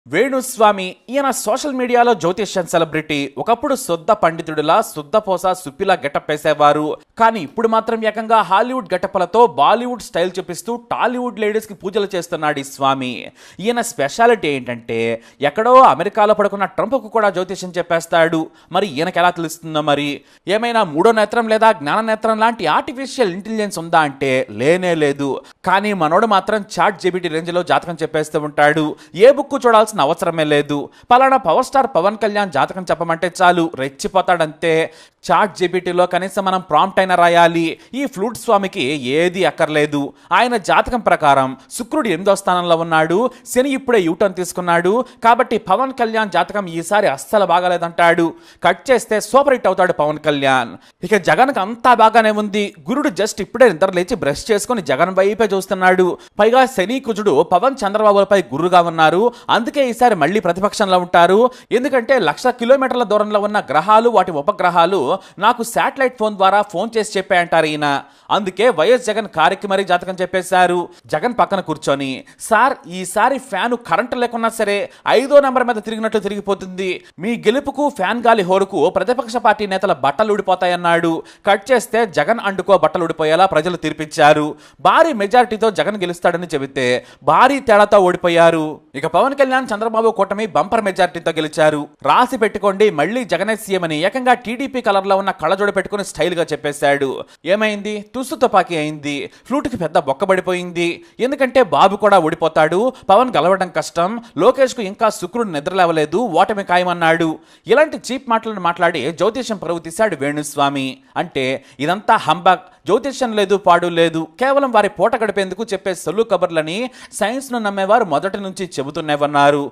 వేణుస్వామి ఈయన సోషల్ మీడియాలో జ్యోతిష్యం సెలబ్రిటీ. ఒకప్పుడు శుద్ధ పండితుడిలా శుద్ధపోస సుప్పిలా గెటప్ వేసేవారు. కానీ ఇప్పుడు మాత్రం ఏకంగా హాలీవుడ్ గెటప్లతో బాలీవుడ్ స్టైల్ చూపిస్తూ టాలీవుడ్ లేడీస్ కి పూజలు చేస్తున్నాడు ఈ స్వామి. ఈయన స్పెషాలిటీ ఏంటంటే ఎక్కడో అమెరికాలో పడుకున్న ట్రంప్ కు కూడా జ్యోతిష్యం చెప్పేస్తాడు. మరి ఈయనకి ఎలా తెలుస్తుందో మరి? ఏమైనా మూడో నేత్రం లేదా జ్ఞాన నేత్రం లాంటి ఆర్టిఫిషియల్ ఇంటెలిజెన్స్ ఉందా అంటే లేనే లేదు. కానీ మనోడు మాత్రం చాట్ జీపీటీ రేంజ్ లో జాతకం చెప్పేస్తూ ఉంటాడు. ఏ బుక్ చూడాల్సిన అవసరమే లేదు. పలానా పవర్ స్టార్ పవన్ కళ్యాణ్ జాతకం చెప్పమంటే చాలు రెచ్చిపోతాడంతే. చాట్ జీపీటీలో కనీసం మనం ప్రాంప్ట్ అయినా రాయాలి. ఈ ఫ్లూట్ స్వామికి ఏది అక్కర్లేదు. ఆయన జాతకం ప్రకారం శుక్రుడు 8వ స్థానంలో ఉన్నాడు. శని ఇప్పుడే యూటర్న్ తీసుకున్నాడు. కాబట్టి పవన్ కళ్యాణ్ జాతకం ఈసారి అస్సలు బాగాలేదంటాడు. కట్ చేస్తే సూపర్ హిట్ అవుతాడు పవన్ కళ్యాణ్. ఇక జగన్కి అంతా బాగానే ఉంది. గురుడు జస్ట్ ఇప్పుడే నిద్ర లేచి బ్రష్ చేసుకుని జగన్ వైపే చూస్తున్నాడు. పైగా శని కుజుడు పవన్ చంద్రబాబులపై గురుగా ఉన్నారు. అందుకే ఈసారి మళ్ళీ ప్రతిపక్షంలో ఉంటారు. ఎందుకంటే 1,00,000 కిలోమీటర్ల దూరంలో ఉన్న గ్రహాలు వాటి ఉపగ్రహాలు నాకు శాటిలైట్ ఫోన్ ద్వారా ఫోన్ చేసి చెప్పాయంటారు ఈయన. అందుకే వైఎస్ జగన్ కారికి మరీ జాతకం చెప్పేశారు. జగన్ పక్కన కూర్చొని, సార్ ఈసారి ఫ్యాను కరెంటు లేకున్నా సరే 5వ నెంబర్ మీద తిరిగినట్లు తిరిగిపోతుంది. మీ గెలుపుకు ఫ్యాన్ గాలి హోరుకు ప్రతిపక్ష పార్టీ నేతల బట్టలు ఊడిపోతాయన్నాడు. కట్ చేస్తే జగన్ అండుకో బట్టలు ఊడిపోయేలా ప్రజలు తీర్పిచ్చారు. భారీ మెజారిటీతో జగన్ గెలుస్తాడని చెబితే భారీ తేడాతో ఓడిపోయారు. ఇక పవన్ కళ్యాణ్ చంద్రబాబు కూటమి బంపర్ మెజారిటీతో గెలిచారు. రాసి పెట్టుకోండి మళ్ళీ జగనే సీఎం అని ఏకంగా టీడీపీ కలర్ లో ఉన్న కళ్ళజోడు పెట్టుకుని స్టైల్ గా చెప్పేశాడు. ఏమైంది? తుస్సు తుపాకీ అయింది. ఫ్లూట్ కి పెద్ద బొక్కబడిపోయింది. ఎందుకంటే బాబు కూడా ఓడిపోతాడు. పవన్ గెలవడం కష్టం. లోకేష్ కు ఇంకా శుక్రుడు నిద్రలేవలేదు. ఓటమి ఖాయమన్నాడు. ఇలాంటి చీప్ మాటలను మాట్లాడి జ్యోతిష్యం పరువు తీశాడు వేణుస్వామి. అంటే ఇదంతా హంబాగ్. జ్యోతిష్యం లేదు, పాడు లేదు. కేవలం వారి పూట గడిపేందుకు చెప్పే సొల్లు కబర్లని సైన్స్ ను నమ్మేవారు మొదటి నుంచి చెబుతూనే ఉన్నారు.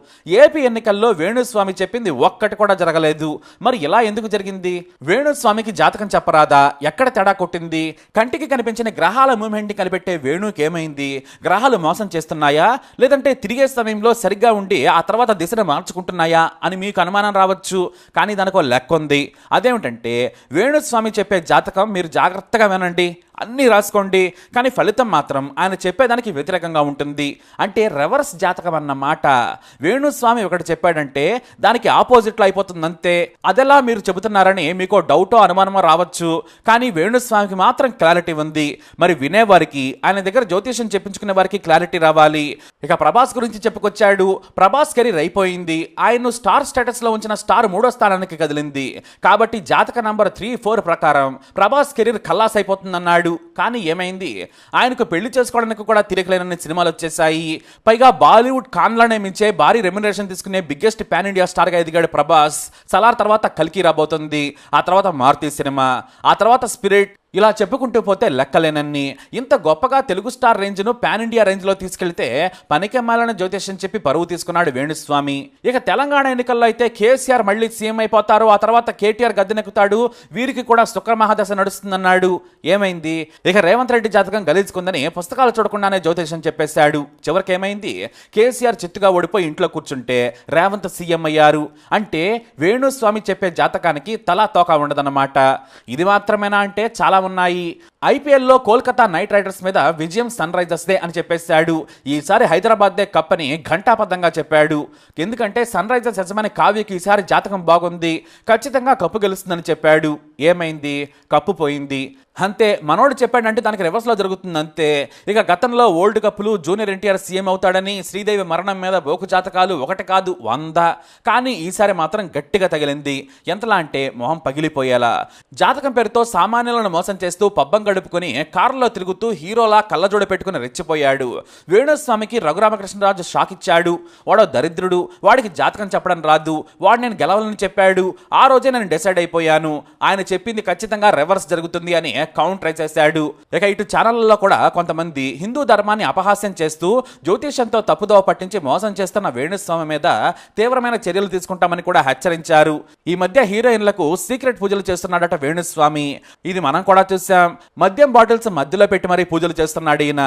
ఏపీ ఎన్నికల్లో వేణుస్వామి చెప్పింది ఒక్కటి కూడా జరగలేదు. మరి ఇలా ఎందుకు జరిగింది? వేణుస్వామికి జాతకం చెప్పరాదా? ఎక్కడ తేడా కొట్టింది? కంటికి కనిపించిన గ్రహాల మూవ్మెంట్ ని కనిపెట్టే వేణుకి ఏమైంది? గ్రహాలు మోసం చేస్తున్నాయా, లేదంటే తిరిగే సమయంలో సరిగ్గా ఉండి ఆ తర్వాత దిశను మార్చుకుంటున్నాయా అని మీకు అనుమానం రావచ్చు. కానీ దానికో లెక్క ఉంది. అదేమిటంటే వేణుస్వామి చెప్పే జాతకం మీరు జాగ్రత్తగా వినండి, అన్నీ రాసుకోండి. కానీ ఫలితం మాత్రం ఆయన చెప్పేదానికి వ్యతిరేకంగా ఉంటుంది. అంటే రివర్స్ జాతకం అన్నమాట. వేణుస్వామి ఒకటి చెప్పాడంటే దానికి ఆపోజిట్లో అయిపోతుంది అంతే. అదెలా మీరు చెబుతున్నారని మీకు డౌటో అనుమానమో రావచ్చు. కానీ వేణుస్వామికి మాత్రం క్లారిటీ ఉంది. మరి వినేవారికి, ఆయన దగ్గర జ్యోతిష్యం చెప్పించుకునే వారికి క్లారిటీ రావాలి. ఇక ప్రభాస్ గురించి చెప్పుకొచ్చాడు. ప్రభాస్ కెరీర్ అయిపోయింది. ఆయన్ను స్టార్ స్టేటస్ లో ఉంచిన స్టార్ 3వ స్థానానికి కదిలింది. కాబట్టి జాతక నంబర్ 3, 4 ప్రకారం ప్రభాస్ కెరీర్ ఖల్లాస్ అయిపోతుందన్నాడు. కానీ ఏమైంది? ఆయనకు పెళ్లి చేసుకోవడానికి కూడా తిరగలేనని సినిమాలు వచ్చేసాయి. పైగా బాలీవుడ్ కాన్లనే మించే భారీ రెమ్యునరేషన్ తీసుకునే బిగ్గెస్ట్ పాన్ ఇండియా స్టార్ గా ఎదిగాడు ప్రభాస్. సలార్ తర్వాత కల్కి రాబోతుంది. ఆ తర్వాత మారుతి సినిమా, ఆ తర్వాత స్పిరిట్. ఇలా చెప్పుకుంటూ పోతే లెక్కలేనన్ని. ఇంత గొప్పగా తెలుగు స్టార్ రేంజ్ ను పాన్ ఇండియా రేంజ్ లో తీసుకెళ్తే పనికెమ్మాలని జ్యోతిష్యం చెప్పి పరువు తీసుకున్నాడు వేణుస్వామి. ఇక తెలంగాణ ఎన్నికల్లో అయితే కేసీఆర్ మళ్ళీ సీఎం అయిపోతారు. ఆ తర్వాత కేటీఆర్ గద్దెనెక్కుతాడు. వీరికి కూడా శుక్ర మహాదశ నడుస్తుందన్నాడు. ఏమైంది? ఇక రేవంత్ రెడ్డి జాతకం గలీచుకుందని పుస్తకాలు చూడకుండానే జ్యోతిష్యం చెప్పేశాడు. చివరికి ఏమైంది? కేసీఆర్ చిత్తుగా ఓడిపోయి ఇంట్లో కూర్చుంటే రేవంత్ సీఎం అయ్యారు. అంటే వేణుస్వామి చెప్పే జాతకానికి తలా తోక ఉండదన్నమాట. ఇది మాత్రమేనా అంటే చాలా ఉన్నాయి. ఐపీఎల్లో కోల్కతా నైట్ రైడర్స్ మీద విజయం సన్ రైజర్స్ దే అని చెప్పేశాడు. ఈసారి హైదరాబాద్ దే కప్ అని ఘంటాపథంగా చెప్పాడు. ఎందుకంటే సన్ రైజర్స్ యజమాని కావ్యకి ఈసారి జాతకం బాగుంది, ఖచ్చితంగా కప్పు గెలుస్తుందని చెప్పాడు. ఏమైంది? కప్పు పోయింది అంతే. మనోడు చెప్పాడంటే దానికి రివర్స్ లో జరుగుతుంది అంతే. ఇక గతంలో వరల్డ్ కప్లు జూనియర్ ఎన్టీఆర్ సీఎం అవుతాడని శ్రీదేవి మరణం మీద బోకు జాతకాలు 1 కాదు 100. కానీ ఈసారి మాత్రం గట్టిగా తగిలింది. ఎంతలా అంటే మొహం పగిలిపోయేలా. జాతకం పేరుతో సామాన్యులను మోసం చేస్తూ పబ్బం గడుపుకొని కారులో తిరుగుతూ హీరోలా కళ్ళజోడ పెట్టుకుని రెచ్చిపోయాడు. వేణుస్వామికి రఘురామకృష్ణరాజు షాక్ ఇచ్చాడు. వాడో దరిద్రుడు, వాడికి జాతకం చెప్పడం రాదు, వాడు నేను గెలవాలని చెప్పాడు. ఆ రోజే నేను డిసైడ్ అయిపోయాను, ఆయన చెప్పింది ఖచ్చితంగా రివర్స్ జరుగుతుంది అని కౌంటర్ చేశాడు. ఇక ఇటు ఛానళ్లలో కూడా కొంతమంది హిందూ ధర్మాన్ని అపహాస్యం చేస్తూ జ్యోతిష్యంతో తప్పుదోవ పట్టించి మోసం చేస్తున్న వేణుస్వామి మీద తీవ్రమైన చర్యలు తీసుకుంటామని కూడా హెచ్చరించారు. ఈ మధ్య హీరోయిన్లకు సీక్రెట్ పూజలు చేస్తున్నాడట వేణుస్వామి. ఇది మనం కూడా చూసాం. మద్యం బాటిల్స్ మధ్యలో పెట్టి మరీ పూజలు చేస్తున్నాడు ఈయన.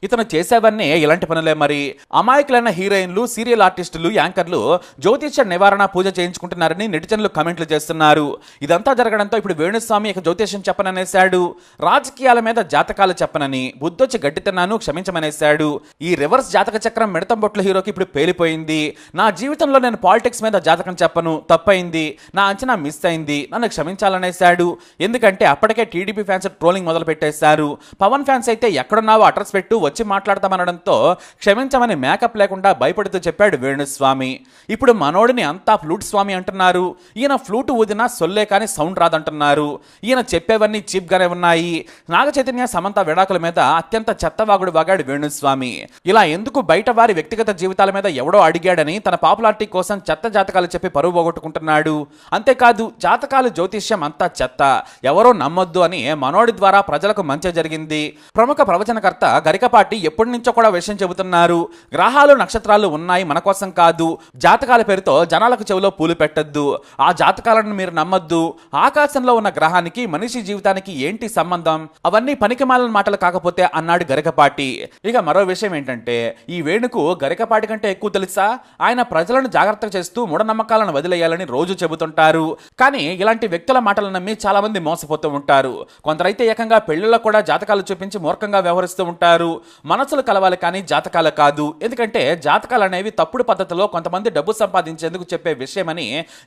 ఇతను చేసేవన్నీ ఇలాంటి పనులే మరి. అమాయకులైన హీరోయిన్లు, సీరియల్ ఆర్టిస్టులు, యాంకర్లు జ్యోతిష్య నివారణ పూజ చేయించుకుంటున్నారని నెటిజన్లు కమెంట్లు చేస్తున్నారు. ఇదంతా జరగడంతో ఇప్పుడు వేణుస్వామి ఇక జ్యోతిష్యం చెప్పననేశాడు. రాజకీయాల మీద జాతకాలు చెప్పనని, బుద్ధొచ్చి గడ్డి తిన్నాను క్షమించమనేశాడు. ఈ రివర్స్ జాతక చక్రం మిడతం బొట్ల హీరోకి ఇప్పుడు పేలిపోయింది. నా జీవితంలో నేను పాలిటిక్స్ మీద జాతకం చెప్పను, తప్పైంది, నా అంచనా మిస్ అయింది, నన్ను క్షమించాలనేశాడు. ఎందుకంటే అప్పటికే టీడీపీ ఫ్యాన్స్ ట్రోలింగ్ మొదలు పెట్టేశారు. పవన్ ఫ్యాన్స్ అయితే ఎక్కడున్నావో అడ్రస్ పెట్టు, వచ్చి మాట్లాడతామనడంతో క్షమించమని మేకప్ లేకుండా భయపడుతూ చెప్పాడు వేణుస్వామి. ఇప్పుడు మనోడిని అంతా ఫ్లూట్ స్వామి అంటున్నారు. ఈయన ఫ్లూట్ ఊదినా సొల్లే కానీ సౌండ్ రాదంటున్నారు. ఈయన చెప్పేవన్నీ చీప్ గానే ఉన్నాయి. నాగ చైతన్య, సమంత విడాకుల మీద అత్యంత చెత్తవాగుడు వాగాడు వేణుస్వామి. ఇలా ఎందుకు బయట వారి వ్యక్తిగత జీవితాల మీద ఎవడో అడిగాడని తన పాపులారిటీ కోసం చెత్త జాతకాలు చెప్పి పరువు పోగొట్టుకుంటున్నాడు. అంతేకాదు జాతకాలు, జ్యోతిష్యం అంతా చెత్త, ఎవరో నమ్మొద్దు అని మనోడి ద్వారా ప్రజలకు మంచి జరిగింది. ప్రముఖ ప్రవచనకర్త గరికపాటి ఎప్పటి నుంచో కూడా విషయం చెబుతున్నారు. గ్రహాలు, నక్షత్రాలు ఉన్నాయి మన కోసం కాదు. జాతకాల పేరుతో జనాలకు చెవిలో పూలు పెట్టద్దు. ఆ జాతకాలను మీరు నమ్మొద్దు. ఆకాశంలో ఉన్న గ్రహానికి మనిషి జీవితానికి ఏంటి సంబంధం? అవన్నీ పనికిమాలిన మాటలు కాకపోతే అన్నాడు గరికపాటి. ఇక మరో విషయం ఏంటంటే ఈ వేణుకు గరికపాటి కంటే ఎక్కువ తెలుసా? ఆయన ప్రజలను జాగ్రత్త చేస్తూ మూఢనమ్మకాలను వదిలేయాలని రోజు చెబుతుంటారు. కానీ ఇలాంటి వ్యక్తుల మాటలు నమ్మి చాలా మంది మోసపోతూ ఉంటారు. కొందరైతే ఏకంగా పెళ్లిలో కూడా జాతకాలు చూపించి మూర్ఖంగా వ్యవహరిస్తూ ఉంటారు. మనసులు కలవాలి కానీ జాతకాలు కాదు. ఎందుకంటే జాతకాలు అనేవి తప్పుడు పద్ధతిలో కొంతమంది డబ్బు సంపాదించేందుకు చెప్పే విషయమని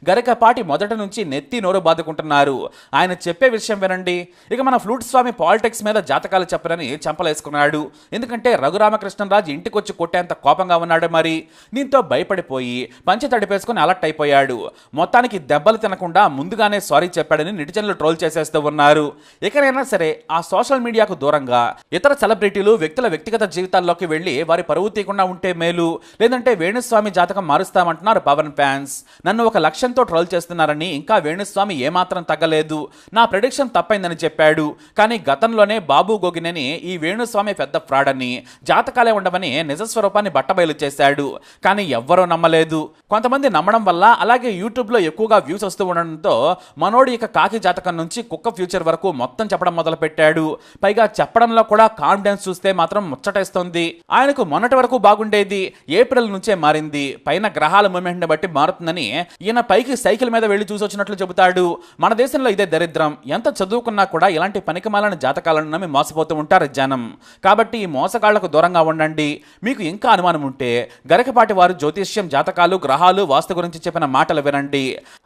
గరికపాటి మొదటి నుంచి నెత్తి నోరు బాదుకుంటున్నారు. ఆయన చెప్పే విషయం వినండి. ఇక మన ఫ్లూట్ స్వామి పాలిటిక్స్ మీద జాతకాలు చెప్పరని చంపలేసుకున్నాడు. ఎందుకంటే రఘురామకృష్ణరాజు ఇంటికొచ్చి కొట్టేంత కోపంగా ఉన్నాడు. మరి దీంతో భయపడిపోయి పంచె తడిపేసుకుని అలర్ట్ అయిపోయాడు. మొత్తానికి దెబ్బలు తినకుండా ముందుగానే సారీ చెప్పాడని నెటిజన్లు ట్రోల్ చేసేస్తూ ఉన్నారు. ఎక్కడైనా సరే ఆ సోషల్ మీడియాకు దూరంగా ఇతర సెలబ్రిటీలు, వ్యక్తుల వ్యక్తిగత జీవితాల్లోకి వెళ్లి వారి పరువు తీయకుండా ఉంటే మేలు. లేదంటే వేణుస్వామి జాతకం మారుస్తామంటున్నారు పవన్ ఫ్యాన్స్. నన్ను ఒక లక్ష్యంతో ట్రోల్ చేస్తున్నారని, ఇంకా వేణుస్వామి ఏమాత్రం తగ్గలేదు, నా ప్రెడిక్షన్ తప్పైందని చెప్పాడు. కానీ గతంలోనే బాబు గోగినేని ఈ వేణుస్వామి పెద్ద ఫ్రాడ్ అని, జాతకాలే ఉండవని నిజస్వరూపాన్ని బట్టబయలు చేశాడు. కానీ ఎవ్వరూ నమ్మలేదు. కొంతమంది నమ్మడం వల్ల, అలాగే యూట్యూబ్లో ఎక్కువగా వ్యూస్ వస్తూ ఉండడంతో మనోడి ఇక కాకి జాతకం నుంచి కుక్క ఫ్యూచర్ వరకు మొత్తం చెప్పడం మొదలు పెట్టాడు. పైగా చెప్పడంలో కూడా కాన్ఫిడెన్స్ చూస్తే మాత్రం ముచ్చటేస్తోంది. ఆయనకు మొన్నటి వరకు బాగుండేది, ఏప్రిల్ నుంచే మారింది. పైన గ్రహాల మూమెంట్ ని బట్టి మారుతుందని ఈయన పైకి సైకిల్ మీద వెళ్లి చూసొచ్చినట్లు చెబుతాడు. మన దేశంలో ఇదే దరిద్రం. ఎంత చదువుకున్నా కూడా ఇలాంటి పనికిమాలిన జాతకాలను నమ్మి మోసపోతూ ఉంటారు జనం. కాబట్టి ఈ మోసగాళ్లకు దూరంగా ఉండండి. మీకు ఇంకా అనుమానం ఉంటే గరికపాటి వారు జ్యోతిష్యం, జాతకాలు, గ్రహాలు, వాస్తు గురించి చెప్పిన మాటలు వినండి.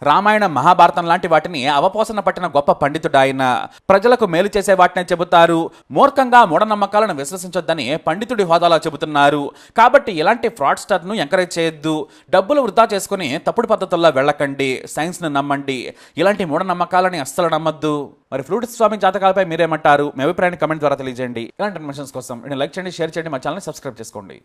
రామాయణం, మహాభారతం లాంటి వాటిని అవపోసన పట్టిన గొప్ప పండితుడు ఆయన. ప్రజలకు మేలు చేసే వాటినే చెబుతారు. మూర్ఖంగా మూఢనమ్మకాలను విశ్వసించొద్దని పండితుడి హోదాలో చెబుతున్నారు. కాబట్టి ఇలాంటి ఫ్రాడ్స్టర్ ను ఎంకరేజ్ చేయొద్దు. డబ్బులు వృధా చేసుకుని తప్పుడు పద్ధతుల్లో వెళ్ళకండి. సైన్స్ ను నమ్మండి. ఇలాంటి మూఢనమ్మకాలని అస్సలు నమ్మద్దు. మరి ఫ్లూట్ స్వామి జాతకాలపై మీరేమంటారు? మీ అభిప్రాయాన్ని కమెంట్ ద్వారా తెలియజేయండి. ఇలాంటి ఇన్ఫర్మేషన్స్ కోసం లైక్ చేయండి, షేర్ చేయండి, మా ఛానల్ సబ్స్క్రైబ్ చేసుకోండి.